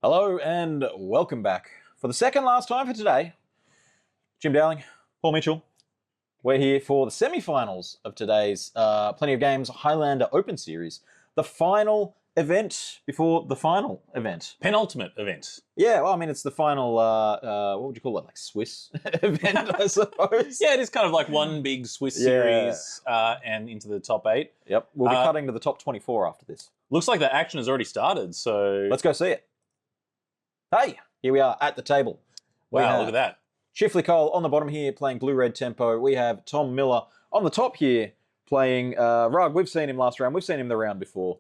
Hello and welcome back. For the second last time for today, Jim Dowling, Paul Mitchell, we're here for the semi-finals of today's Plenty of Games Highlander Open Series. The final event before the final event. Penultimate event. Yeah, well, I mean, it's the final, what would you call it, like Swiss event, I suppose? Yeah, it is kind of like one big Swiss series and into the top 8. Yep, we'll be cutting to the top 24 after this. Looks like the action has already started, so... Let's go see it. Hey, here we are at the table. Wow, look at that. Chifley Cole on the bottom here playing blue-red tempo. We have Tom Miller on the top here playing Rug. We've seen him last round. We've seen him the round before.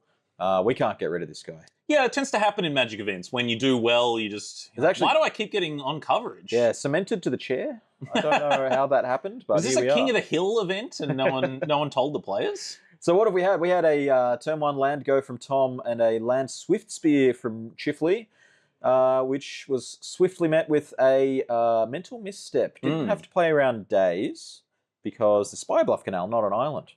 We can't get rid of this guy. Yeah, it tends to happen in Magic events. When you do well, you just... Why do I keep getting on coverage? Yeah, cemented to the chair. I don't know how that happened, but is this a King of the Hill event and no one told the players? So what have we had? We had a turn 1 land go from Tom and a land Swift Spear from Chifley. Which was swiftly met with a mental misstep. Didn't have to play around days because the Spy Bluff Canal, not an island.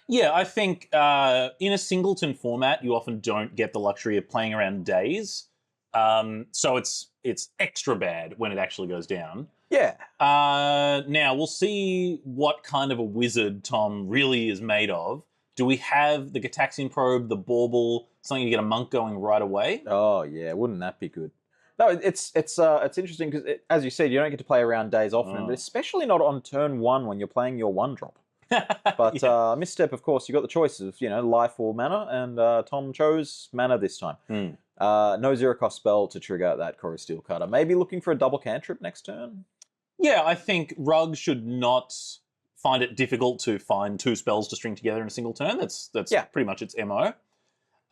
Yeah, I think in a singleton format, you often don't get the luxury of playing around days. So it's extra bad when it actually goes down. Yeah. Now, we'll see what kind of a wizard Tom really is made of. Do we have the Gataxian Probe, the Bauble, something to get a monk going right away? Oh, yeah. Wouldn't that be good? No, it's interesting because, as you said, you don't get to play around days often, but especially not on turn 1 when you're playing your 1-drop. But misstep, of course, you got the choice of, life or mana, and Tom chose mana this time. No zero-cost spell to trigger that Chorus Steel Cutter. Maybe looking for a double cantrip next turn? Yeah, I think Rug should not find it difficult to find 2 spells to string together in a single turn. That's pretty much its MO.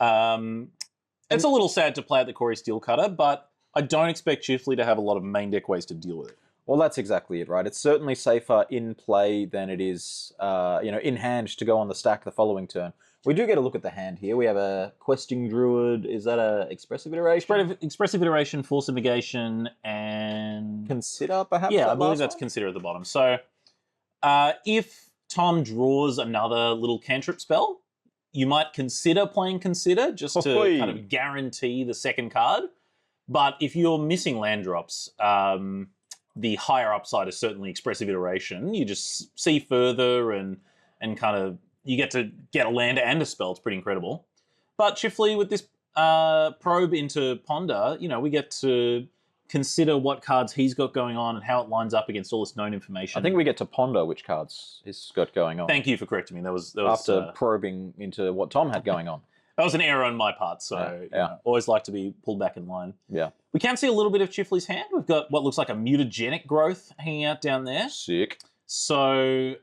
It's a little sad to play at the Chorus Steel Cutter, but I don't expect Chifley to have a lot of main deck ways to deal with it. Well, that's exactly it, right? It's certainly safer in play than it is, in hand to go on the stack the following turn. We do get a look at the hand here. We have a Questing Druid. Is that a Expressive Iteration? Expressive Iteration, Force of Negation, and... Consider, perhaps? Yeah, I believe that's Consider at the bottom. So, if Tom draws another little cantrip spell, you might consider playing Consider just to kind of guarantee the second card. But if you're missing land drops, the higher upside is certainly Expressive Iteration. You just see further and kind of, you get to get a land and a spell. It's pretty incredible. But Chifley, with this probe into Ponder, we get to consider what cards he's got going on and how it lines up against all this known information. I think we get to ponder which cards he's got going on. Thank you for correcting me. That was after probing into what Tom had going on. That was an error on my part, so always like to be pulled back in line. Yeah. We can see a little bit of Chifley's hand. We've got what looks like a mutagenic growth hanging out down there. Sick. So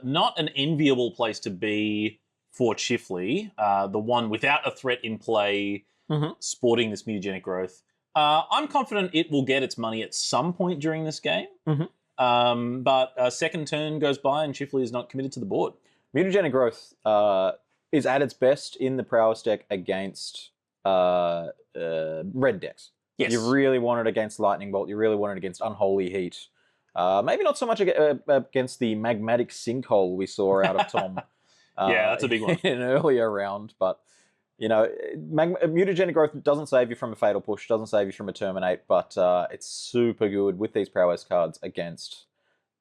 not an enviable place to be for Chifley, the one without a threat in play, sporting this mutagenic growth. I'm confident it will get its money at some point during this game, but a second turn goes by and Chifley is not committed to the board. Mutagenic growth is at its best in the prowess deck against red decks. Yes. You really want it against Lightning Bolt. You really want it against Unholy Heat. Maybe not so much against the Magmatic Sinkhole we saw out of Tom. Yeah, that's a big one. In an earlier round, but mutagenic growth doesn't save you from a Fatal Push, doesn't save you from a Terminate, but it's super good with these prowess cards against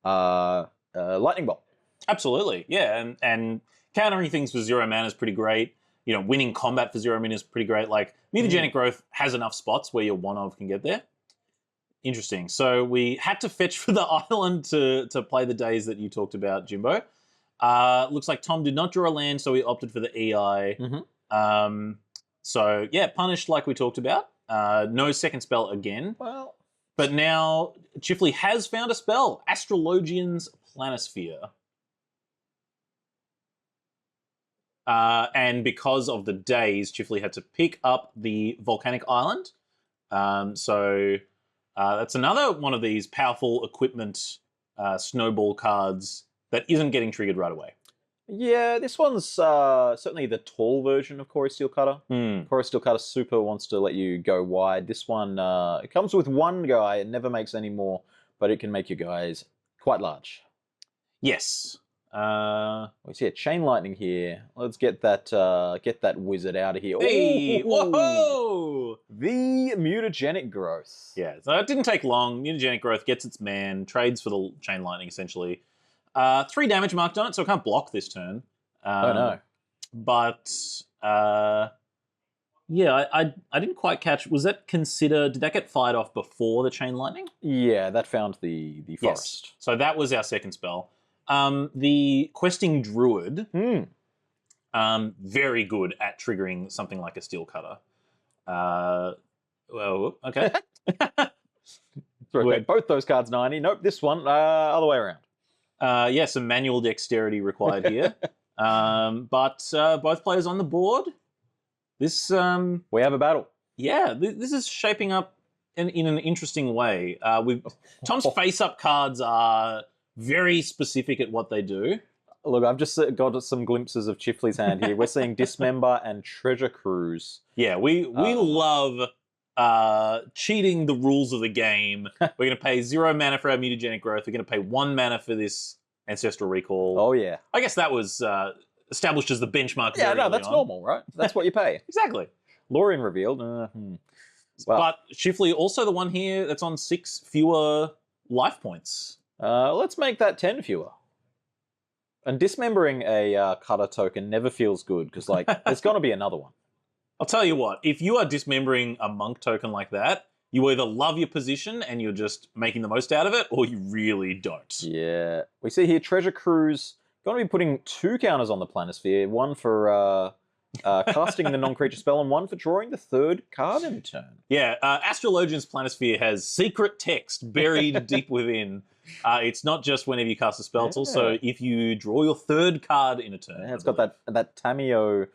Lightning Bolt. Absolutely, yeah, and countering things for 0 mana is pretty great. Winning combat for 0 mana is pretty great. Like, mutagenic growth has enough spots where your one-of can get there. Interesting. So we had to fetch for the island to play the days that you talked about, Jimbo. Looks like Tom did not draw a land, so he opted for the EI. So, yeah, punished like we talked about. No second spell again. Well, but now Chifley has found a spell, Astrologian's Planisphere. And because of the days, Chifley had to pick up the Volcanic Island. So that's another one of these powerful equipment snowball cards that isn't getting triggered right away. Yeah, this one's certainly the tall version of Chorus Steel Cutter. Chorus Steel Cutter Super wants to let you go wide. This one, it comes with one guy. It never makes any more, but it can make your guys quite large. Yes. We see a chain lightning here. Let's get that wizard out of here. Hey! Ooh, Whoa! the mutagenic growth. Yeah, so it didn't take long. Mutagenic growth gets its man, trades for the chain lightning essentially. 3 damage marked on it, so it can't block this turn. Oh no. But yeah, I didn't quite catch. Was that considered? Did that get fired off before the chain lightning? Yeah, that found the forest. Yes. So that was our second spell. The questing druid, very good at triggering something like a steel cutter. Well, okay. Okay, both those cards 90. Nope, this one other way around. Yeah, some manual dexterity required here. But both players on the board. This we have a battle. Yeah, this is shaping up in an interesting way. Tom's face-up cards are very specific at what they do. Look, I've just got some glimpses of Chifley's hand here. We're seeing Dismember and Treasure Cruise. Yeah, we love cheating the rules of the game. We're going to pay 0 mana for our mutagenic growth. We're going to pay 1 mana for this Ancestral Recall. Oh, yeah. I guess that was established as the benchmark. Yeah, no, that's normal, right? That's what you pay. Exactly. Lorien revealed. Well, but Chifley also the one here that's on 6 fewer life points. Let's make that 10 fewer. And dismembering a cutter token never feels good because, like, there's going to be another one. I'll tell you what, if you are dismembering a monk token like that, you either love your position and you're just making the most out of it, or you really don't. Yeah. We see here Treasure Cruise going to be putting 2 counters on the Planisphere, one for casting the non-creature spell and one for drawing the 3rd card in turn. Yeah, Astrologian's Planisphere has secret text buried deep within. It's not just whenever you cast a spell, it's also if you draw your 3rd card in a turn. Yeah, it's got that Tameo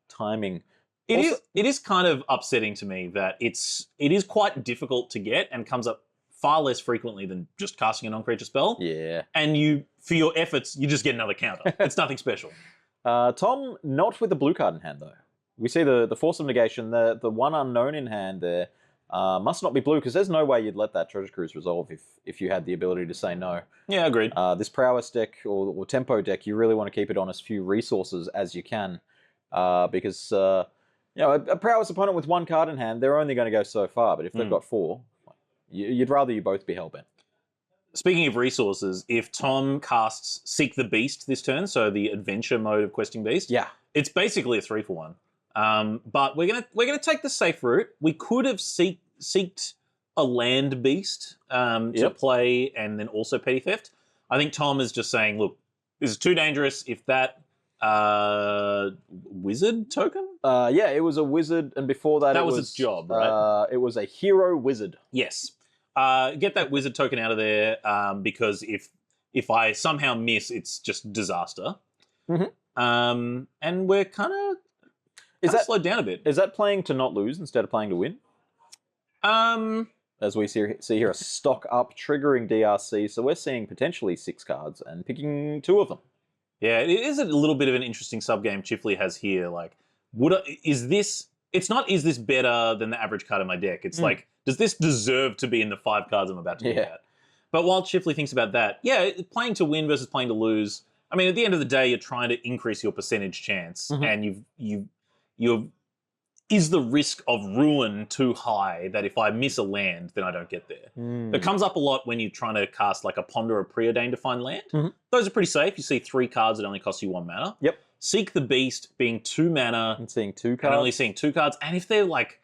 timing. It is kind of upsetting to me that it is quite difficult to get and comes up far less frequently than just casting a non-creature spell. Yeah. And for your efforts, you just get another counter. It's nothing special. Tom, not with the blue card in hand, though. We see the Force of Negation, the one unknown in hand there, must not be blue, because there's no way you'd let that Treasure Cruise resolve if you had the ability to say no. Yeah, agreed. This Prowess deck or Tempo deck, you really want to keep it on as few resources as you can, because a Prowess opponent with 1 card in hand, they're only going to go so far, but if they've got 4, you'd rather you both be hellbent. Speaking of resources, if Tom casts Seek the Beast this turn, so the adventure mode of Questing Beast, it's basically a 3-for-1. But we're gonna take the safe route. We could have seeked a land beast to play and then also petty theft. I think Tom is just saying, look, this is too dangerous. If that wizard token? Yeah, it was a wizard, and before that, it was its job, right? It was a hero wizard. Yes. Get that wizard token out of there, because if I somehow miss, it's just disaster. And we're kind of slowed down a bit. Is that playing to not lose instead of playing to win? As we see here, a stock up triggering DRC, so we're seeing potentially 6 cards and picking 2 of them. Yeah, it is a little bit of an interesting subgame Chifley has here. Like, is this better than the average card in my deck? It's like, does this deserve to be in the 5 cards I'm about to look at? But while Chifley thinks about that, playing to win versus playing to lose, I mean, at the end of the day, you're trying to increase your percentage chance, and is the risk of ruin too high that if I miss a land, then I don't get there? It comes up a lot when you're trying to cast like a Ponder or Preordain to find land. Those are pretty safe. You see 3 cards that only cost you 1 mana. Yep. Seek the Beast being 2 mana. And seeing 2 cards. And only seeing 2 cards. And if they're like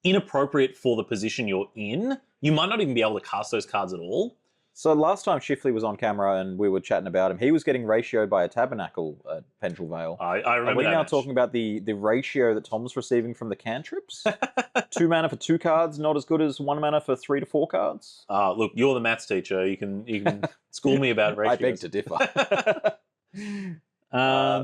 inappropriate for the position you're in, you might not even be able to cast those cards at all. So last time Chifley was on camera and we were chatting about him, he was getting ratioed by a Tabernacle at Pendrell Vale. I remember. Are we that now match. talking about the ratio that Tom's receiving from the cantrips? 2 mana for 2 cards, not as good as 1 mana for 3 to 4 cards? Look, you're the maths teacher. You can school me about ratios. I beg to differ.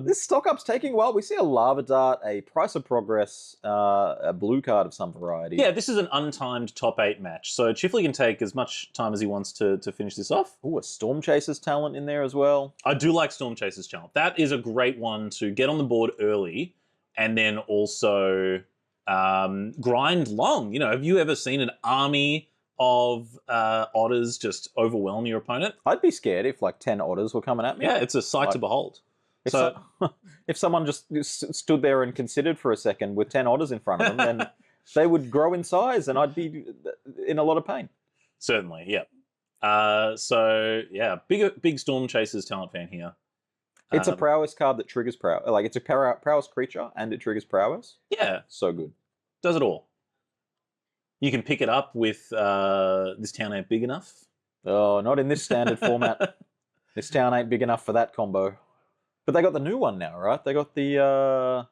This stock up's taking a while. We see a Lava Dart, a Price of Progress, a blue card of some variety. Yeah, this is an untimed top 8 match, so Chifley can take as much time as he wants to finish this off. Ooh, a Storm Chaser's talent in there as well. I do like Storm Chaser's talent. That is a great one to get on the board early and then also grind long. You know, have you ever seen an army of otters just overwhelm your opponent. I'd be scared if like 10 otters were coming at me. Yeah, it's a sight to behold. If someone just stood there and considered for a second with 10 otters in front of them, then they would grow in size and I'd be in a lot of pain. Certainly, yeah. So, yeah, big Storm Chasers talent fan here. It's a prowess card that triggers prowess. Like, it's a prowess creature and it triggers prowess. Yeah. So good. Does it all. You can pick it up with This Town Ain't Big Enough. Oh, not in this standard format. This town ain't big enough for that combo. But they got the new one now, right? They got the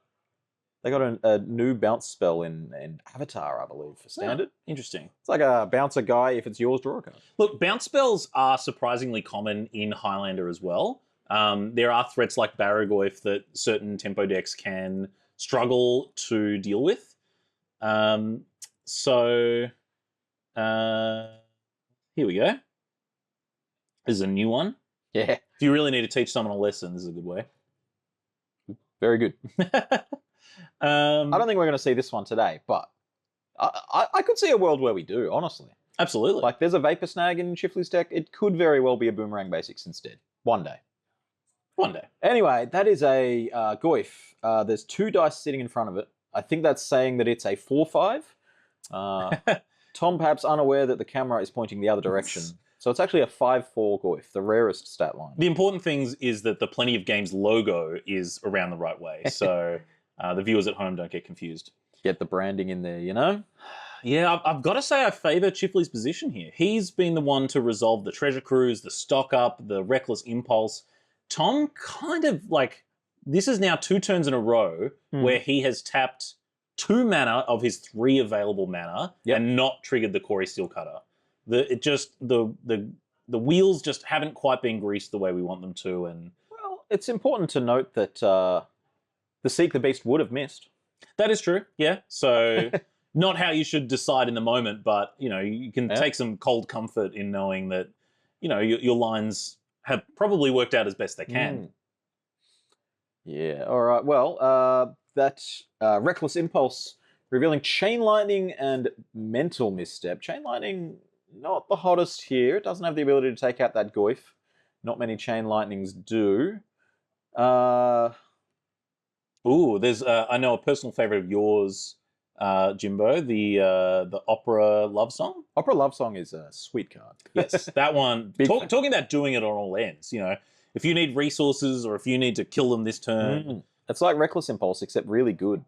they got a new bounce spell in Avatar, I believe, for standard. Oh, interesting. It's like a bouncer guy. If it's yours, draw a card. Look, bounce spells are surprisingly common in Highlander as well. There are threats like Barragoyf that certain tempo decks can struggle to deal with. So here we go. This is a new one. Yeah. If you really need to teach someone a lesson, this is a good way. Very good. I don't think we're going to see this one today, but I could see a world where we do, honestly. Absolutely. Like, there's a Vapor Snag in Chifley's deck. It could very well be a Boomerang Basics instead. One day. One day. Anyway, that is a Goyf. There's 2 dice sitting in front of it. I think that's saying that it's a 4/5. Tom perhaps unaware that the camera is pointing the other direction. So it's actually a 5/4 Goyf, the rarest stat line. The important thing is that the Plenty of Games logo is around the right way. So the viewers at home don't get confused. Get the branding in there, you know? Yeah, I've got to say I favour Chifley's position here. He's been the one to resolve the Treasure Cruise, the Stock Up, the Reckless Impulse. Tom kind of like, this is now 2 turns in a row where he has tapped 2 mana of his 3 available mana and not triggered the Corey Steelcutter. The wheels just haven't quite been greased the way we want them to. And well, it's important to note that the Seek the Beast would have missed. That is true, yeah. So not how you should decide in the moment, but you can take some cold comfort in knowing that your lines have probably worked out as best they can. Yeah. All right. Well, that Reckless Impulse revealing Chain Lightning and Mental Misstep. Chain Lightning, not the hottest here. It doesn't have the ability to take out that Goyf. Not many Chain Lightnings do. Ooh, there's I know a personal favorite of yours, Jimbo, the Opera Love Song. Opera Love Song is a sweet card. Yes, that one. Talking about doing it on all ends. If you need resources or if you need to kill them this turn. It's like Reckless Impulse, except really good.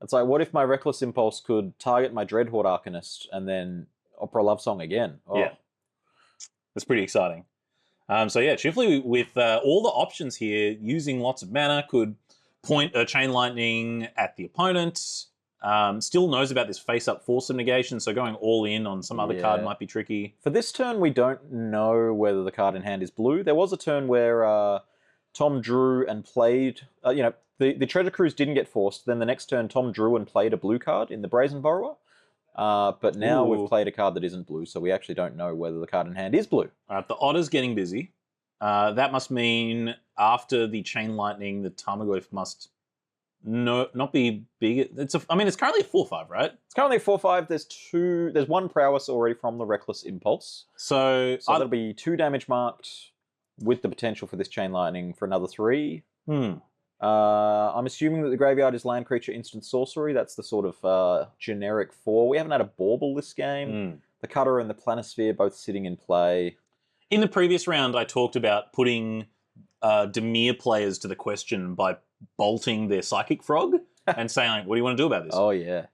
It's like, what if my Reckless Impulse could target my Dreadhorde Arcanist and then Opera Love Song again? Oh. Yeah. That's pretty exciting. So yeah, Chifley with all the options here, using lots of mana, could point a Chain Lightning at the opponent. Still knows about this face-up Force of Negation, so going all in on some other card might be tricky. For this turn, we don't know whether the card in hand is blue. There was a turn where Tom drew and played, the Treasure Cruise didn't get forced. Then the next turn, Tom drew and played a blue card in the Brazen Borrower. But now we've played a card that isn't blue, so we actually don't know whether the card in hand is blue. All right, the Otter's getting busy. That must mean after the Chain Lightning, the Tarmogoyf must not be big. It's currently a 4/5, right? It's currently a 4/5. There's 1 prowess already from the Reckless Impulse. So that'll be 2 damage marked with the potential for this Chain Lightning for another 3. I'm assuming that the graveyard is land creature instant sorcery. That's the sort of generic 4. We haven't had a Bauble this game. The Cutter and the Planisphere both sitting in play. In the previous round, I talked about putting Dimir players to the question by bolting their Psychic Frog and saying, like, what do you want to do about this? Oh, yeah.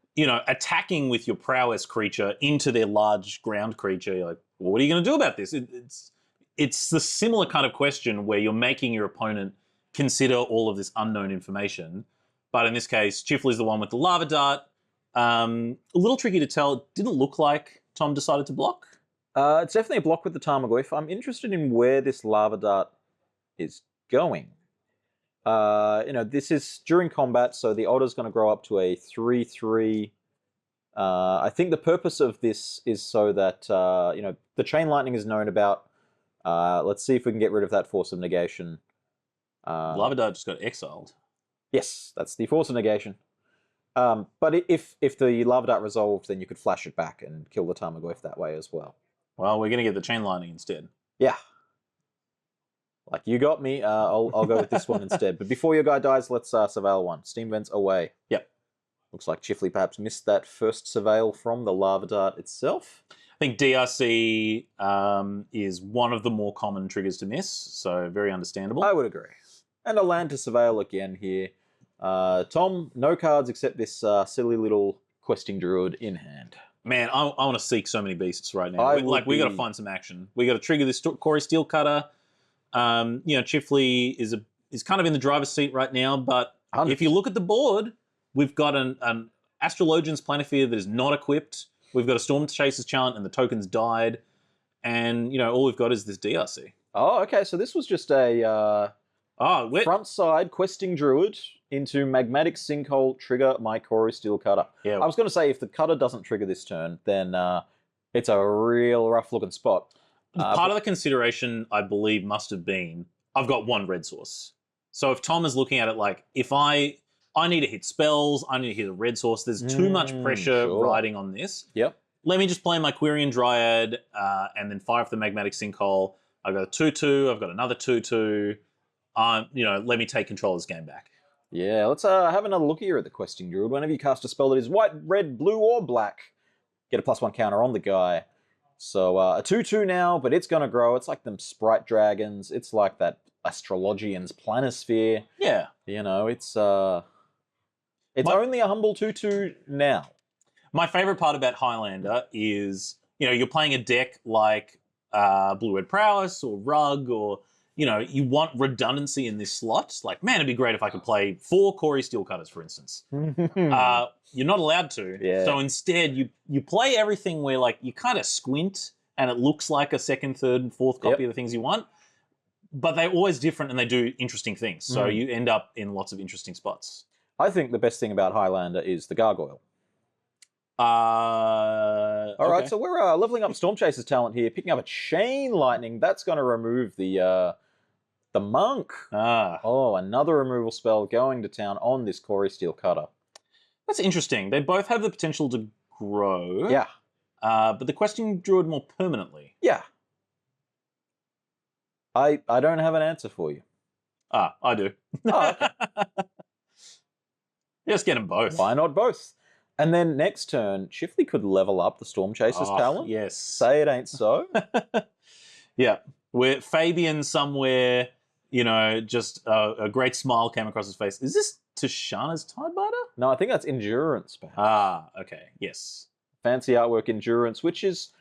Attacking with your prowess creature into their large ground creature. You're like, well, what are you going to do about this? It's the similar kind of question where you're making your opponent consider all of this unknown information. But in this case, Chifley's the one with the Lava Dart. A little tricky to tell. It didn't look like Tom decided to block. It's definitely a block with the Tarmogoyf. I'm interested in where this Lava Dart is going. This is during combat, so the Otter's going to grow up to a 3/3. I think the purpose of this is so that, the Chain Lightning is known about. Let's see if we can get rid of that Force of Negation. Lava Dart just got exiled. Yes, that's the Force of Negation. But if the lava dart resolved, then you could flash it back and kill the Tarmogoyf that way as well. Well, we're going to get the chain lightning instead. Yeah. Like, you got me. I'll go with this one instead. But before your guy dies, let's surveil one. Steam vents away. Yep. Looks like Chifley perhaps missed that first surveil from the lava dart itself. I think DRC is one of the more common triggers to miss, so very understandable. I would agree. And a land to surveil again here. Tom, no cards except this silly little questing druid in hand. Man, I want to seek so many beasts right now. We got to find some action. We got to trigger this Corey Steelcutter. Chifley is kind of in the driver's seat right now, but 100%. If you look at the board, we've got an Astrologian's Planisphere that is not equipped. We've got a Storm Chaser's Chant and the tokens died. And, all we've got is this DRC. Oh, okay. So this was just a front side questing druid into Magmatic Sinkhole, trigger my Corey Steelcutter. Yeah. I was going to say, if the cutter doesn't trigger this turn, then it's a real rough-looking spot. Part of the consideration, I believe, must have been, I've got one red source. So if Tom is looking at it like, if I need to hit spells, I need to hit a red source, there's too much pressure riding on this. Yep. Let me just play my Quirion Dryad and then fire off the Magmatic Sinkhole. I've got a 2-2, I've got another 2-2. Let me take control of this game back. Yeah, let's have another look here at the questing druid. Whenever you cast a spell that is white, red, blue, or black, get a +1 counter on the guy. So a 2-2 now, but it's going to grow. It's like them Sprite Dragons. It's like that Astrologian's Planisphere. Yeah. It's only a humble 2-2 now. My favorite part about Highlander is, you're playing a deck like Blue-Red Prowess or Rug or... you want redundancy in this slot. Like, man, it'd be great if I could play 4 Corey Steelcutters, for instance. You're not allowed to. Yeah. So instead, you play everything where, like, you kind of squint and it looks like a second, third, and fourth copy of the things you want. But they're always different and they do interesting things. So you end up in lots of interesting spots. I think the best thing about Highlander is the Gargoyle. All right, so we're leveling up Storm Chaser's talent here, picking up a Chain Lightning. That's going to remove the Monk. Oh, another removal spell going to town on this Corey Steelcutter. That's interesting. They both have the potential to grow. Yeah. But the Questing Druid more permanently. Yeah. I don't have an answer for you. I do. Oh, okay. Just get them both. Why not both? And then next turn, Chifley could level up the Storm Chaser's talent. Yes. Say it ain't so. Yeah. Where Fabian somewhere, just a great smile came across his face. Is this Tashana's Tidebiter? No, I think that's Endurance, perhaps. Okay. Yes. Fancy artwork Endurance, which is...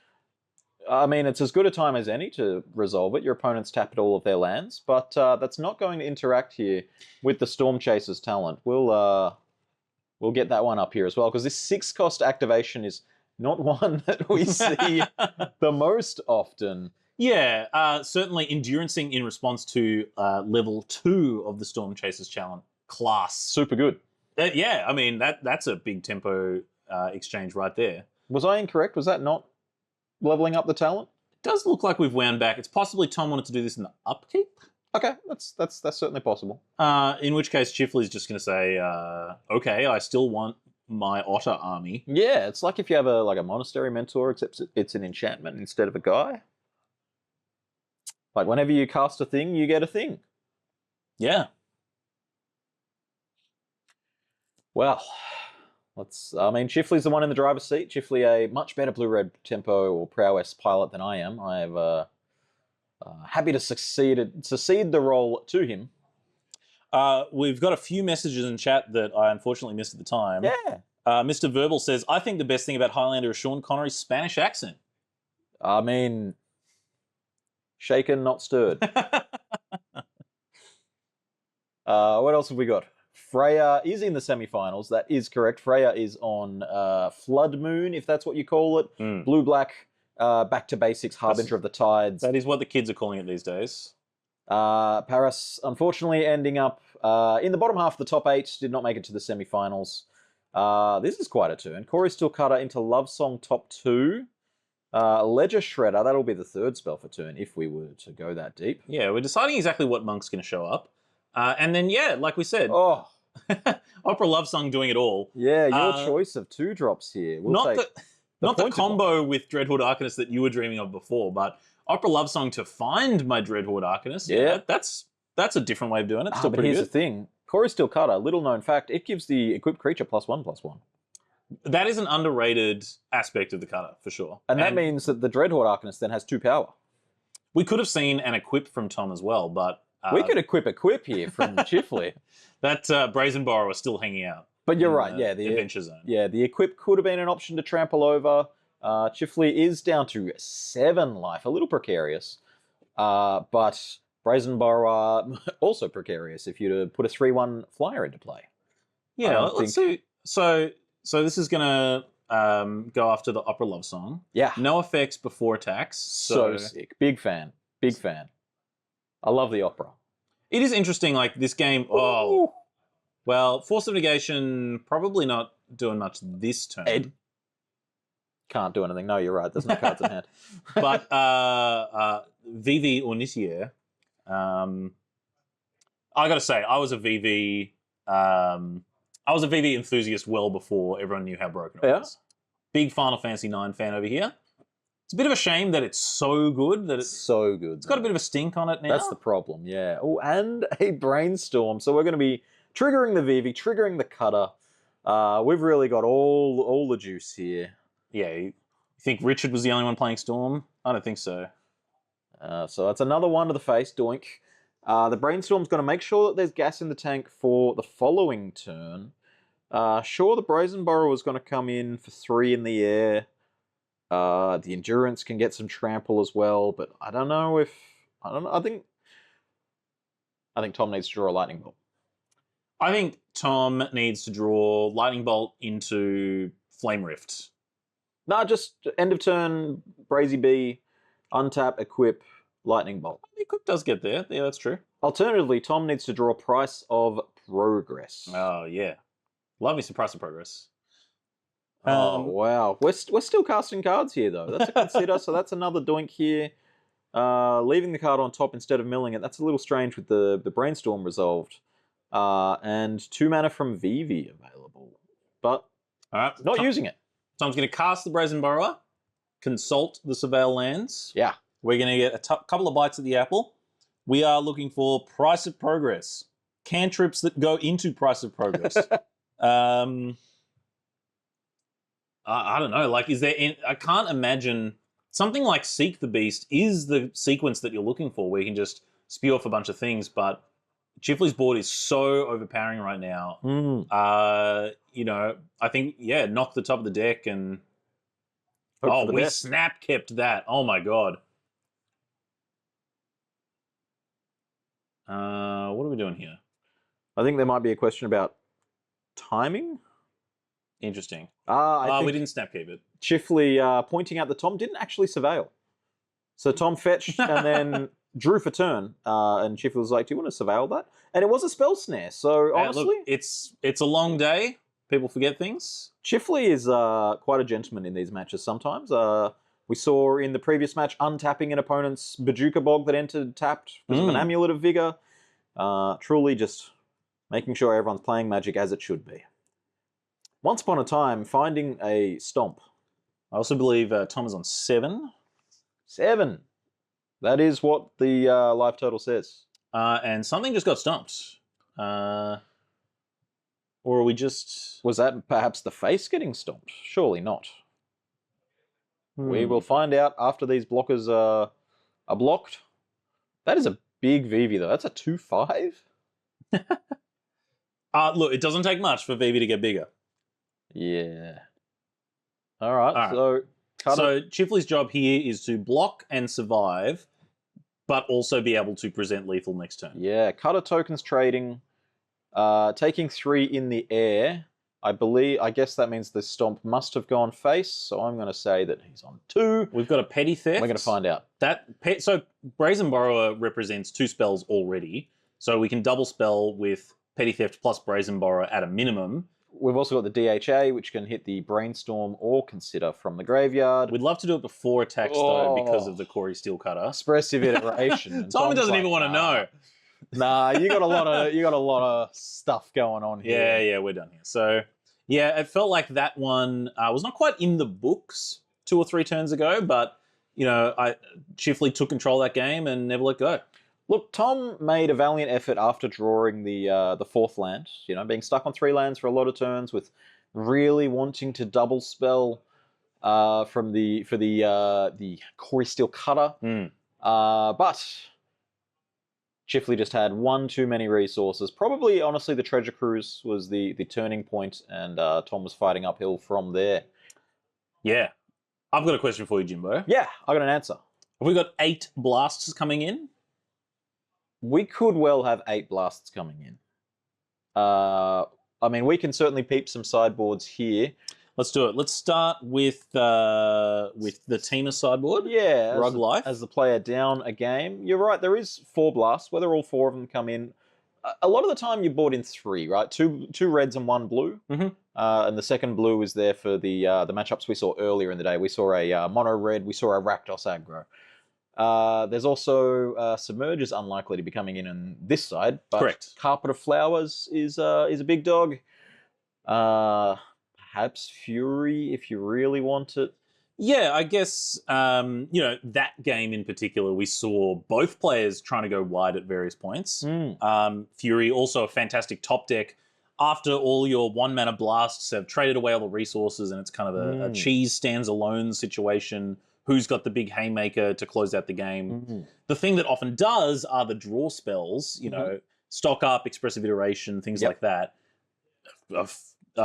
it's as good a time as any to resolve it. Your opponent's tapped all of their lands, but that's not going to interact here with the Storm Chaser's talent. We'll get that one up here as well, because this 6-cost activation is not one that we see the most often. Yeah, certainly Endurancing in response to level 2 of the Storm Chaser's Challenge class. Super good. Yeah, that's a big tempo exchange right there. Was I incorrect? Was that not leveling up the talent? It does look like we've wound back. It's possibly Tom wanted to do this in the upkeep. Okay, that's certainly possible. In which case, Chifley's just going to say, okay, I still want my otter army. Yeah, it's like if you have a monastery mentor, except it's an enchantment instead of a guy. Like, whenever you cast a thing, you get a thing. Yeah. Well, Chifley's the one in the driver's seat. Chifley, a much better blue-red tempo or prowess pilot than I am. I have... happy to succeed the role to him. We've got a few messages in chat that I unfortunately missed at the time. Yeah. Mr. Verbal says, I think the best thing about Highlander is Sean Connery's Spanish accent. Shaken, not stirred. What else have we got? Freya is in the semifinals. That is correct. Freya is on Flood Moon, if that's what you call it. Blue-black. Back to basics, Harbinger of the Tides. That is what the kids are calling it these days. Paris, unfortunately, ending up in the bottom half of the top 8, did not make it to the semi-finals. This is quite a turn. Corey Steelcutter into Love Song top 2. Ledger Shredder, that'll be the 3rd spell for turn if we were to go that deep. Yeah, we're deciding exactly what monk's going to show up. And then, yeah, like we said, Opera Love Song doing it all. Yeah, your choice of 2 drops here. Not the combo with Dreadhorde Arcanist that you were dreaming of before, but Opera Love Song to find my Dreadhorde Arcanist. Yeah, that's a different way of doing it. Still but pretty here's good. the thing. Core Steel Cutter, little known fact, it gives the equipped creature +1/+1. That is an underrated aspect of the cutter, for sure. And that means that the Dreadhorde Arcanist then has 2 power. We could have seen an equip from Tom as well, but... we could equip here from Chifley. That Brazen Borrower is still hanging out. But you're right, yeah. The Adventure Zone. Yeah, the equip could have been an option to trample over. Chifley is down to 7 life, a little precarious. But Brazen Borrower, also precarious if you put a 3/1 flyer into play. Yeah, let's see. So this is going to go after the Opera Love Song. Yeah. No effects before attacks. So sick. Big fan. Big fan. I love the Opera. It is interesting, like this game. Oh, well, Force of Negation probably not doing much this turn. Ed. Can't do anything. No, you're right. There's no cards in hand. But VV Ornithier, I got to say, I was a VV enthusiast well before everyone knew how broken it was. Big Final Fantasy IX fan over here. It's a bit of a shame that it's so good. So good. It's got a bit of a stink on it now. That's the problem, yeah. Oh, and a Brainstorm. So we're going to be triggering the VV, triggering the Cutter. We've really got all the juice here. Yeah, you think Richard was the only one playing Storm? I don't think so. So that's another one to the face, doink. The Brainstorm's going to make sure that there's gas in the tank for the following turn. Sure, the Brazen Borrower is going to come in for 3 in the air. The Endurance can get some trample as well, but I don't know if... I think Tom needs to draw a Lightning Bolt. I think Tom needs to draw Lightning Bolt into Flame Rift. No, just end of turn, Brazy B, untap, equip, Lightning Bolt. Equip does get there. Yeah, that's true. Alternatively, Tom needs to draw Price of Progress. Oh, yeah. Love me some Price of Progress. Oh, wow. We're still casting cards here, though. That's a consider, so that's another doink here. Leaving the card on top instead of milling it. That's a little strange with the Brainstorm resolved. And 2 mana from Vivi available. But not using it. Tom's going to cast the Brazen Borrower, consult the Surveil lands. Yeah. We're going to get a couple of bites at the apple. We are looking for Price of Progress. Cantrips that go into Price of Progress. I don't know. Like, is there... I can't imagine... Something like Seek the Beast is the sequence that you're looking for, where you can just spew off a bunch of things, but Chifley's board is so overpowering right now. You know, I think, yeah, knock the top of the deck and... we snap kept that. Oh, my God. What are we doing here? I think there might be a question about timing. Interesting. I we didn't snap keep it. Chifley pointing out that Tom didn't actually surveil. So Tom fetched and then drew for turn. And Chifley was like, do you want to surveil that? And it was a spell snare. So honestly... Look, it's a long day. People forget things. Chifley is quite a gentleman in these matches sometimes. We saw in the previous match untapping an opponent's Bajuka Bog that entered tapped because of an Amulet of Vigor. Truly just making sure everyone's playing Magic as it should be. Once upon a time, finding a stomp. I also believe Tom is on 7. 7. That is what the live total says. And something just got stomped. Or are we just... Was that perhaps the face getting stomped? Surely not. We will find out after these blockers are blocked. That is a big VV, though. That's a 2/5. Look, it doesn't take much for VV to get bigger. Yeah. All right. So Chifley's job here is to block and survive, but also be able to present lethal next turn. Yeah. Cutter tokens trading. Taking 3 in the air. I guess that means the stomp must have gone face, so I'm going to say that he's on 2. We've got a Petty Theft. We're going to find out. So Brazen Borrower represents 2 spells already, so we can double spell with Petty Theft plus Brazen Borrower at a minimum. We've also got the DHA, which can hit the Brainstorm or Consider from the graveyard. We'd love to do it before attacks, though, because of the Corey Steel Cutter. Expressive iteration. Tommy doesn't even want to know. Nah, you got a lot of stuff going on here. Yeah, we're done here. So, yeah, it felt like that one was not quite in the books 2 or 3 turns ago, but Chifley took control of that game and never let go. Look, Tom made a valiant effort after drawing the fourth land. Being stuck on 3 lands for a lot of turns, with really wanting to double spell for the Corey Steel Cutter. But Chifley just had one too many resources. Probably, honestly, the Treasure Cruise was the turning point, and Tom was fighting uphill from there. Yeah. I've got a question for you, Jimbo. Yeah, I got an answer. Have we got 8 blasts coming in? We could well have 8 blasts coming in. I mean, we can certainly peep some sideboards here. Let's do it. Let's start with the Temur sideboard. Yeah, Rug Life. As the player down a game. You're right, there is 4 blasts. Whether all 4 of them come in, a lot of the time you board in 3, right? Two reds and 1 blue. And the second blue is there for the matchups we saw earlier in the day. We saw a mono red. We saw a Rakdos aggro. There's also Submerge is unlikely to be coming in on this side, but correct. Carpet of Flowers is a big dog. Perhaps Fury if you really want it. Yeah, I guess that game in particular, we saw both players trying to go wide at various points. Fury also a fantastic top deck. After all your 1-mana blasts have traded away all the resources, and it's kind of a cheese stands alone situation. Who's got the big haymaker to close out the game? The thing that often does are the draw spells, stock up, expressive iteration, things like that.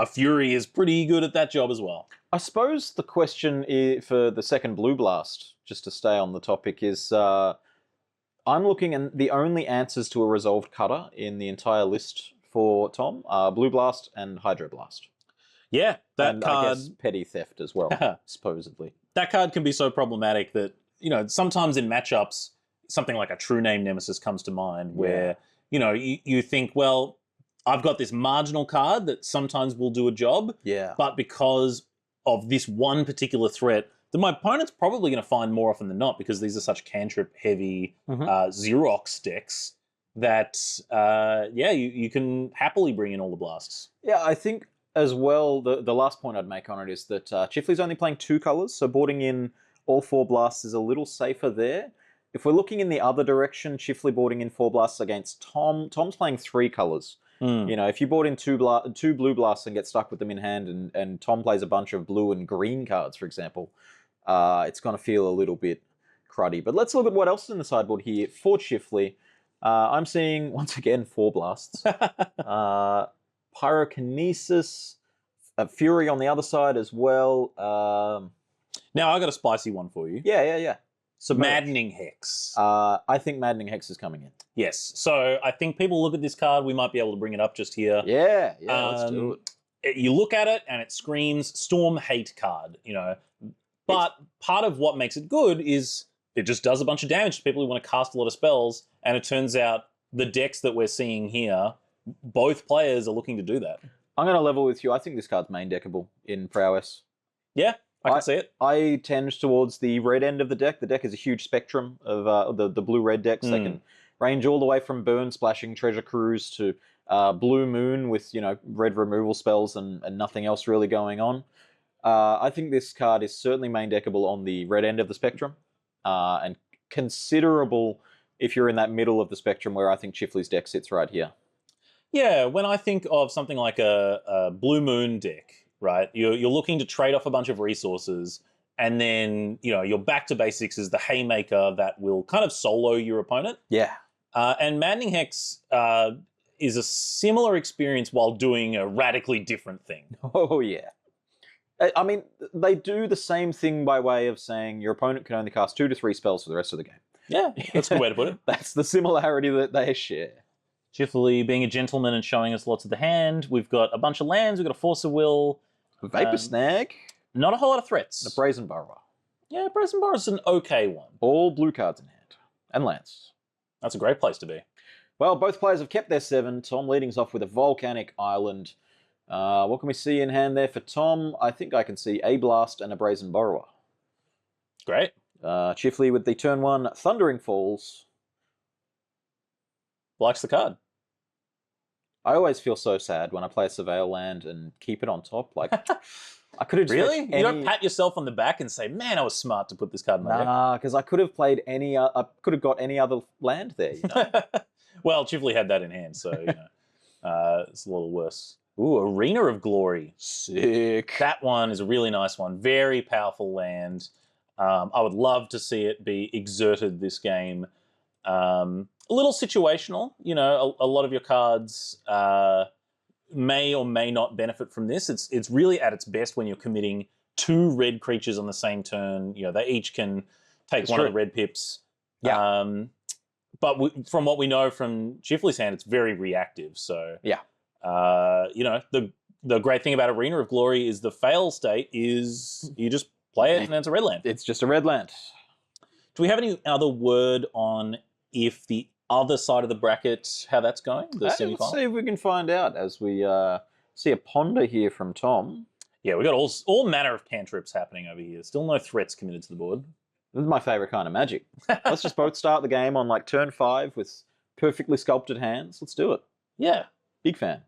Fury is pretty good at that job as well. I suppose the question for the second blue blast, just to stay on the topic, is I'm looking, and the only answers to a resolved cutter in the entire list for Tom are Blue Blast and Hydro Blast. Yeah, that card. I guess Petty Theft as well, supposedly. That card can be so problematic that, sometimes in matchups, something like a True Name Nemesis comes to mind where, you think, well, I've got this marginal card that sometimes will do a job, but because of this one particular threat, that my opponent's probably going to find more often than not, because these are such cantrip-heavy Xerox decks, that, you can happily bring in all the blasts. Yeah, I think as well, the last point I'd make on it is that Chifley's only playing 2 colours, so boarding in all 4 blasts is a little safer there. If we're looking in the other direction, Chifley boarding in 4 blasts against Tom. Tom's playing 3 colours. If you board in 2 blue blasts and get stuck with them in hand, and Tom plays a bunch of blue and green cards, for example, it's going to feel a little bit cruddy. But let's look at what else is in the sideboard here for Chifley. I'm seeing, once again, 4 blasts. Pyrokinesis, Fury on the other side as well. Now, I got a spicy one for you. Yeah. So Maddening Hex. I think Maddening Hex is coming in. Yes. So I think people look at this card. We might be able to bring it up just here. Yeah, let's do it. You look at it and it screams Storm Hate card, But part of what makes it good is it just does a bunch of damage to people who want to cast a lot of spells. And it turns out the decks that we're seeing here, both players are looking to do that. I'm going to level with you. I think this card's main deckable in Prowess. Yeah, I can see it. I tend towards the red end of the deck. The deck is a huge spectrum of the blue-red decks. They can range all the way from Burn Splashing Treasure Cruise to Blue Moon with, red removal spells and nothing else really going on. I think this card is certainly main deckable on the red end of the spectrum, and considerable if you're in that middle of the spectrum where I think Chifley's deck sits right here. Yeah, when I think of something like a Blue Moon deck, right, you're looking to trade off a bunch of resources, and then, your back to basics is the Haymaker that will kind of solo your opponent. Yeah. And Maddening Hex is a similar experience while doing a radically different thing. Oh, yeah. I mean, they do the same thing by way of saying your opponent can only cast 2 to 3 spells for the rest of the game. Yeah, that's a good way to put it. That's the similarity that they share. Chifley being a gentleman and showing us lots of the hand. We've got a bunch of lands. We've got a Force of Will. Vapor Snag. Not a whole lot of threats. And a Brazen Burrower. Yeah, Brazen Burrower is an okay one. All blue cards in hand. And lands. That's a great place to be. Well, both players have kept their 7. Tom leading us off with a Volcanic Island. What can we see in hand there for Tom? I think I can see a Blast and a Brazen Burrower. Great. Chifley with the turn 1 Thundering Falls. Likes the card. I always feel so sad when I play a Surveil land and keep it on top. Like, I could have Really? You don't pat yourself on the back and say, "Man, I was smart to put this card in my deck." Nah, because I could have played any. I could have got any other land there. You know? Well, Chifley had that in hand, so it's a little worse. Ooh, Arena of Glory. Sick. That one is a really nice one. Very powerful land. I would love to see it be exerted this game. A little situational. You know, a lot of your cards may or may not benefit from this. It's really at its best when you're committing 2 red creatures on the same turn. You know, they each can take one of the red pips. Yeah. But from what we know from Chifley's hand, it's very reactive. So yeah. You know, the great thing about Arena of Glory is the fail state is you just play it and it's a red land. It's just a red land. Do we have any other word on if the other side of the bracket, how that's going? The semifinal? Let's see if we can find out as we see a ponder here from Tom. Yeah, we've got all manner of cantrips happening over here. Still no threats committed to the board. This is my favourite kind of Magic. Let's just both start the game on like turn 5 with perfectly sculpted hands. Let's do it. Yeah. Big fan.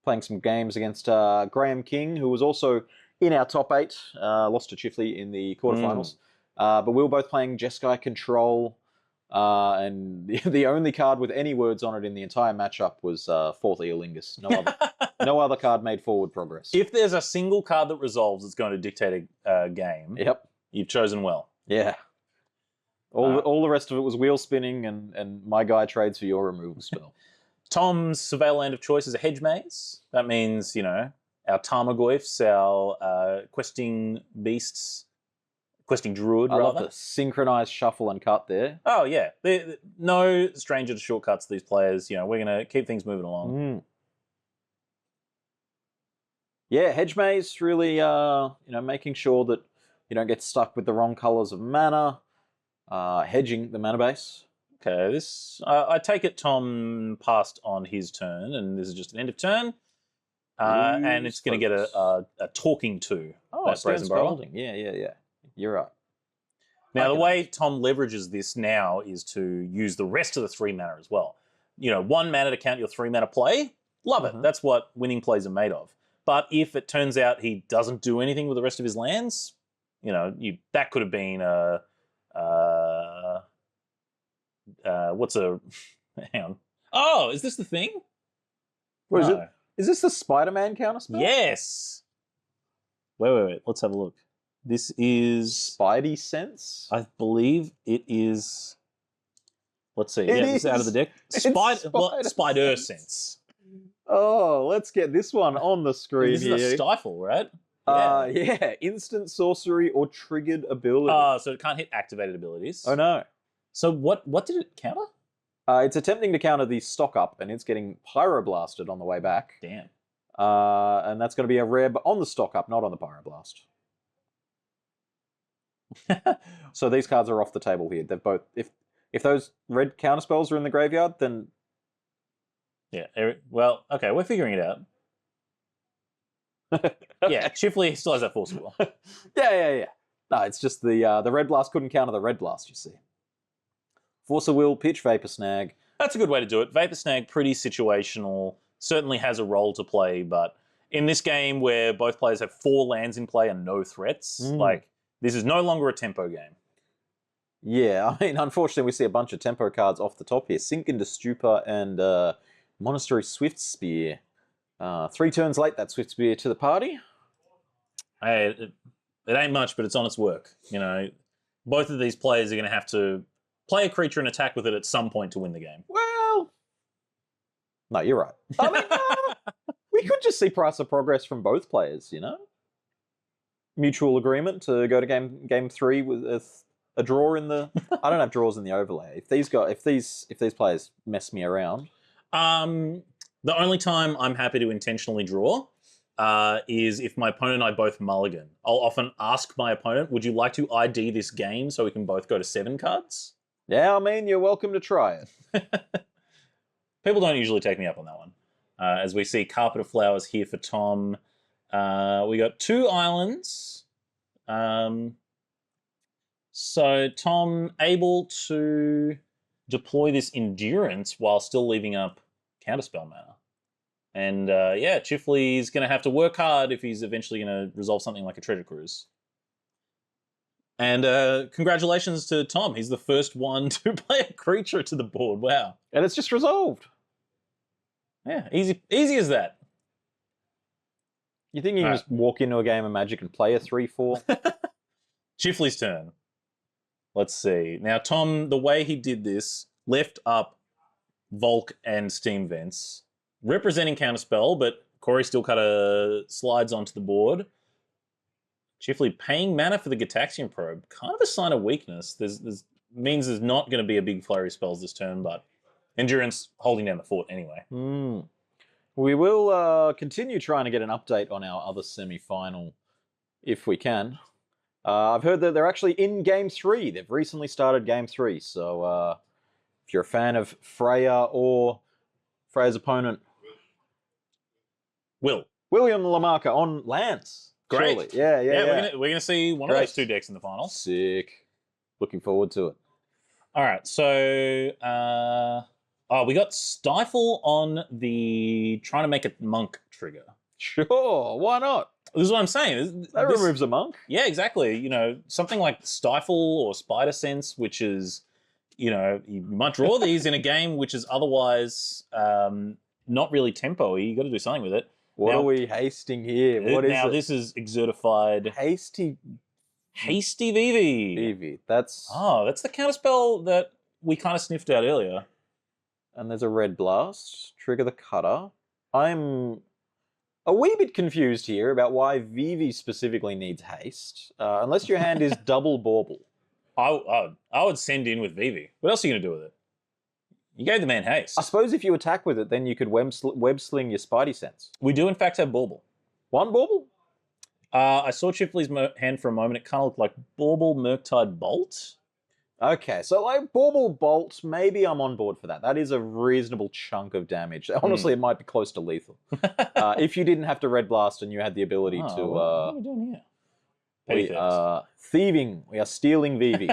Playing some games against Graham King, who was also in our top 8. Lost to Chifley in the quarterfinals. But we were both playing Jeskai Control. And the only card with any words on it in the entire matchup was 4th Eolingus. No other card made forward progress. If there's a single card that resolves, it's going to dictate a game. Yep. You've chosen well. Yeah. All the rest of it was wheel spinning, and my guy trades for your removal spell. Tom's Surveil land of choice is a hedge maze. That means, you know, our Tarmogoyfs, our questing beasts, questing druid, rather. I love the synchronized shuffle and cut there. Oh, yeah. They're no stranger to shortcuts, these players. You know, we're going to keep things moving along. Yeah, hedge maze, really, you know, making sure that you don't get stuck with the wrong colors of mana, hedging the mana base. Okay, this I take it Tom passed on his turn, and this is just an end of turn. And it's going to get a talking to. Oh, Brazen Holding. Yeah. You're right. Now, the way Tom leverages this now is to use the rest of the 3 mana as well. You know, 1 mana to count your 3 mana play. Love it. That's what winning plays are made of. But if it turns out he doesn't do anything with the rest of his lands, you know, that could have been a... what's a... Hang on. Oh, is this the thing? What is it? Is this the Spider-Man counterspell? Yes. Wait. Let's have a look. This is... Spidey Sense? I believe it is... Let's see. It's out of the deck. Spider Sense. Oh, let's get this one on the screen. This is a stifle, right? Yeah. Instant sorcery or triggered ability. So it can't hit activated abilities. Oh, no. So what did it counter? It's attempting to counter the stock up, and it's getting Pyroblasted on the way back. Damn. And that's going to be a rare, but on the stock up, not on the Pyroblast. So these cards are off the table here. They've both... If those red counterspells are in the graveyard, then... Yeah, well, okay, we're figuring it out. Yeah, Chifley still has that Force of Will. Yeah. No, it's just the Red Blast couldn't counter the Red Blast, you see. Force of Will, pitch, Vapor Snag. That's a good way to do it. Vapor Snag, pretty situational, certainly has a role to play, but in this game where both players have 4 lands in play and no threats, like, this is no longer a tempo game. Yeah, I mean, unfortunately, we see a bunch of tempo cards off the top here. Sink into Stupor and Monastery Swift Spear. 3 turns late, that Swift Spear to the party. Hey, it ain't much, but it's honest work. You know, both of these players are going to have to play a creature and attack with it at some point to win the game. Well, no, you're right. I mean, we could just see price of progress from both players, you know? Mutual agreement to go to game 3 with a draw in the... I don't have draws in the overlay. If these players mess me around... The only time I'm happy to intentionally draw is if my opponent and I both mulligan. I'll often ask my opponent, would you like to ID this game so we can both go to 7 cards? Yeah, I mean, you're welcome to try it. People don't usually take me up on that one. As we see Carpet of Flowers here for Tom. We got 2 islands. So Tom able to deploy this endurance while still leaving up counterspell mana. And yeah, Chifley's going to have to work hard if he's eventually going to resolve something like a treasure cruise. And congratulations to Tom. He's the first one to play a creature to the board. Wow. And it's just resolved. Yeah, easy as that. You think you can just walk into a game of Magic and play a 3/4? Chifley's turn. Let's see. Now, Tom, the way he did this, left up Volk and Steam Vents, representing Counterspell, but Corey still kind of slides onto the board. Chifley paying mana for the Gitaxian Probe, kind of a sign of weakness. Means there's not going to be a big flurry of spells this turn, but Endurance holding down the fort anyway. We will continue trying to get an update on our other semi-final if we can. I've heard that they're actually in Game 3. They've recently started Game 3, so if you're a fan of Freya or Freya's opponent, William Lamarca on lands. Great. Surely. Yeah. We're gonna see one of those two decks in the final. Sick. Looking forward to it. All right, so we got Stifle on the trying to make a monk trigger. Sure, why not? This is what I'm saying. That removes a monk. Yeah, exactly. You know, something like Stifle or Spider Sense, which is, you know, you might draw these in a game which is otherwise not really tempo-y. You got to do something with it. What are we hasting here? What is it? This is Exertified. Hasty Vivi. Vivi. That's the counterspell that we kind of sniffed out earlier. And there's a red blast. Trigger the cutter. I'm a wee bit confused here about why Vivi specifically needs haste. Unless your hand is double bauble. I would send in with Vivi. What else are you going to do with it? You gave the man haste. I suppose if you attack with it, then you could web sling your Spidey Sense. We do, in fact, have Bauble. One Bauble? I saw Chifley's hand for a moment. It kind of looked like Bauble, Murktide, Bolt. Okay, so like Bauble, Bolt, maybe I'm on board for that. That is a reasonable chunk of damage. Honestly, it might be close to lethal. If you didn't have to Red Blast and you had the ability to... what are we doing here? We are thieving. We are stealing Vivi.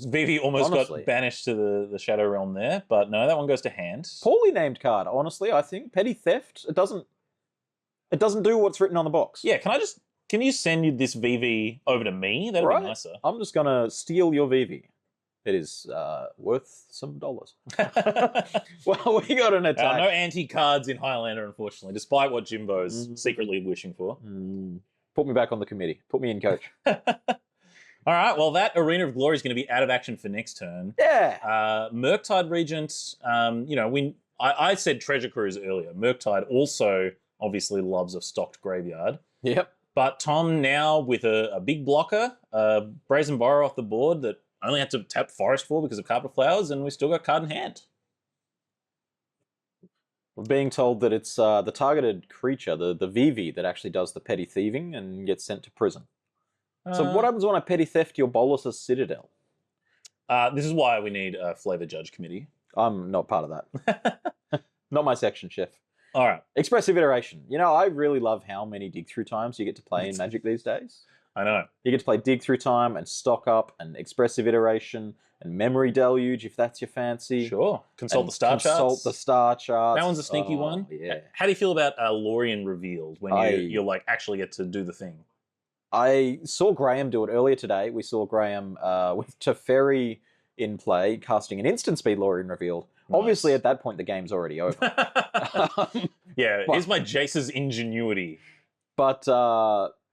Vivi almost got banished to the Shadow Realm there, but no, that one goes to hand. Poorly named card, honestly, I think. Petty Theft, it doesn't do what's written on the box. Yeah, can you send this Vivi over to me? That'd be nicer. I'm just gonna steal your Vivi. It is worth some dollars. Well, we got an attack. No anti-cards in Highlander, unfortunately, despite what Jimbo's secretly wishing for. Put me back on the committee. Put me in, coach. All right, well, that Arena of Glory is going to be out of action for next turn. Yeah. Murktide Regent, I said Treasure Cruise earlier. Murktide also obviously loves a stocked graveyard. Yep. But Tom now with a big blocker, Brazen Borrow off the board that only had to tap Forest for because of Carpet Flowers, and we still got card in hand. We're being told that it's the targeted creature, the Vivi, that actually does the petty thieving and gets sent to prison. So what happens when I petty theft your Bolus's Citadel? This is why we need a Flavor Judge Committee. I'm not part of that. Not my section, Chef. All right. Expressive Iteration. You know, I really love how many dig through times you get to play in Magic these days. I know. You get to play dig through time and stock up and expressive iteration and memory deluge if that's your fancy. Sure. Consult the star charts. Consult the star charts. That one's a sneaky one. Yeah. How do you feel about Lorien Revealed when you like actually get to do the thing? I saw Graham do it earlier today. We saw Graham with Teferi in play, casting an instant speed Lorien Revealed. Nice. Obviously, at that point, the game's already over. Here's my Jace's ingenuity. But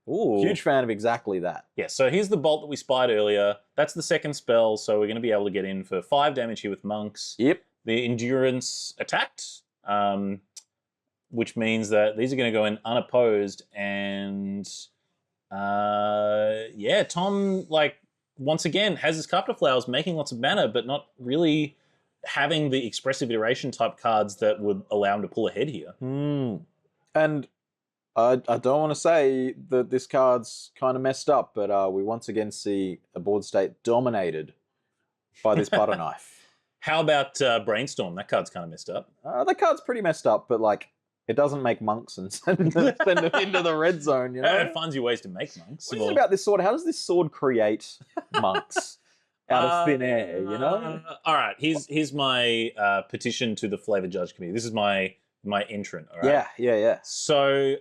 huge fan of exactly that. Yeah, so here's the bolt that we spied earlier. That's the second spell, so we're going to be able to get in for 5 damage here with monks. Yep. The endurance attacked, which means that these are going to go in unopposed, and Tom, once again, has his Carpet Flowers making lots of mana, but not really having the expressive iteration type cards that would allow him to pull ahead here. And I don't want to say that this card's kind of messed up, but we once again see a board state dominated by this butter knife. How about Brainstorm? That card's kind of messed up. That card's pretty messed up, but it doesn't make monks and send them into the red zone, you know? It finds you ways to make monks. What is it about this sword? How does this sword create monks? out of thin air, you know? All right, here's my petition to the flavor judge committee. This is my entrant. All right. Yeah. So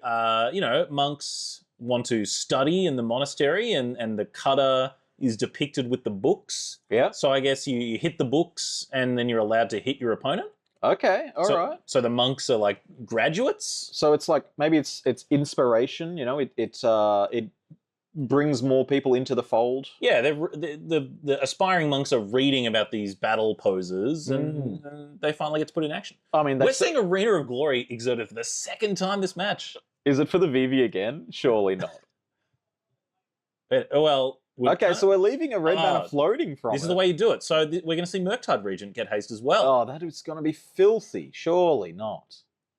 monks want to study in the monastery, and the cutter is depicted with the books. Yeah. So I guess you hit the books, and then you're allowed to hit your opponent. Okay, all right. So the monks are like graduates. So it's like maybe it's inspiration. You know, it brings more people into the fold. Yeah, the aspiring monks are reading about these battle poses, and they finally get to put it in action. I mean, we're seeing Arena of Glory exerted for the second time this match. Is it for the VV again? Surely not. Well. Okay, so we're leaving a red banner floating from This is the way you do it. So we're going to see Murktide Regent get haste as well. Oh, that is going to be filthy. Surely not.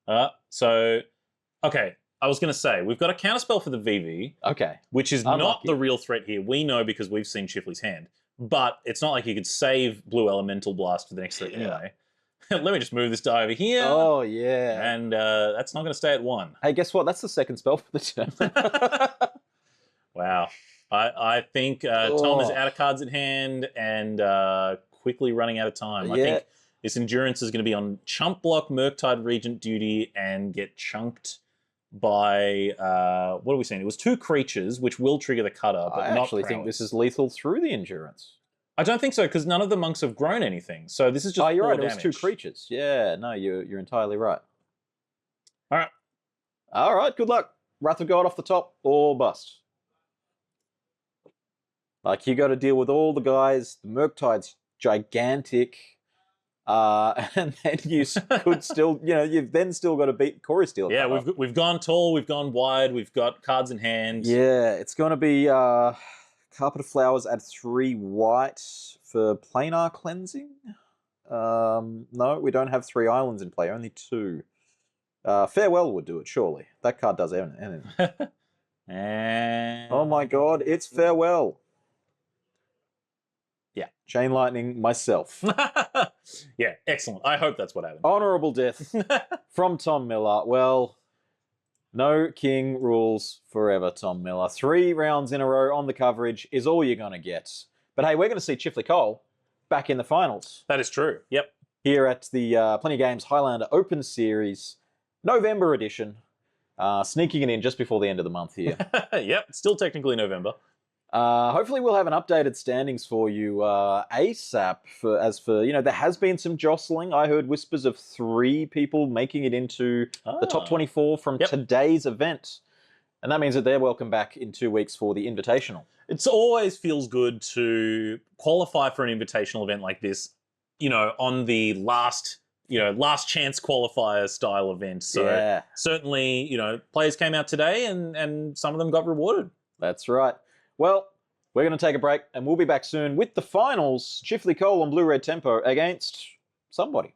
Okay. I was going to say, we've got a counterspell for the VV. Okay. Which is not the real threat here. We know because we've seen Chifley's hand. But it's not like you could save Blue Elemental Blast for the next threat anyway. Let me just move this die over here. Oh, yeah. And that's not going to stay at 1. Hey, guess what? That's the second spell for the turn. Wow. I think Tom is out of cards at hand and quickly running out of time. I think this endurance is going to be on chump block, Murktide Regent duty, and get chunked by, what are we saying? It was 2 creatures, which will trigger the cutter, but not I actually think this is lethal through the endurance. I don't think so, because none of the monks have grown anything. So this is just you're right, damage. it was 2 creatures. Yeah, no, you're entirely right. All right, good luck. Wrath of God off the top or bust. Like, you got to deal with all the guys. The Murktide's gigantic. And then you could still, you've then still got to beat Corey Steele. Yeah, we've gone tall, we've gone wide, we've got cards in hand. Yeah, it's going to be Carpet of Flowers at 3 white for planar cleansing. No, we don't have 3 islands in play, only 2. Farewell would do it, surely. That card does anything. And... Oh my god, it's Farewell. Yeah. Chain Lightning myself. Yeah, excellent. I hope that's what happened. Honourable death from Tom Miller. Well, no king rules forever, Tom Miller. 3 rounds in a row on the coverage is all you're going to get. But hey, we're going to see Chifley Cole back in the finals. That is true. Yep. Here at the Plenty Games Highlander Open Series, November edition. Sneaking it in just before the end of the month here. Yep, still technically November. Hopefully we'll have an updated standings for you ASAP. There has been some jostling. I heard whispers of 3 people making it into the top 24 from today's event. And that means that they're welcome back in 2 weeks for the Invitational. It always feels good to qualify for an Invitational event like this, on the last chance qualifier style event. So certainly, players came out today and some of them got rewarded. That's right. Well, we're going to take a break and we'll be back soon with the finals. Chifley Cole on Blue Red Tempo against somebody.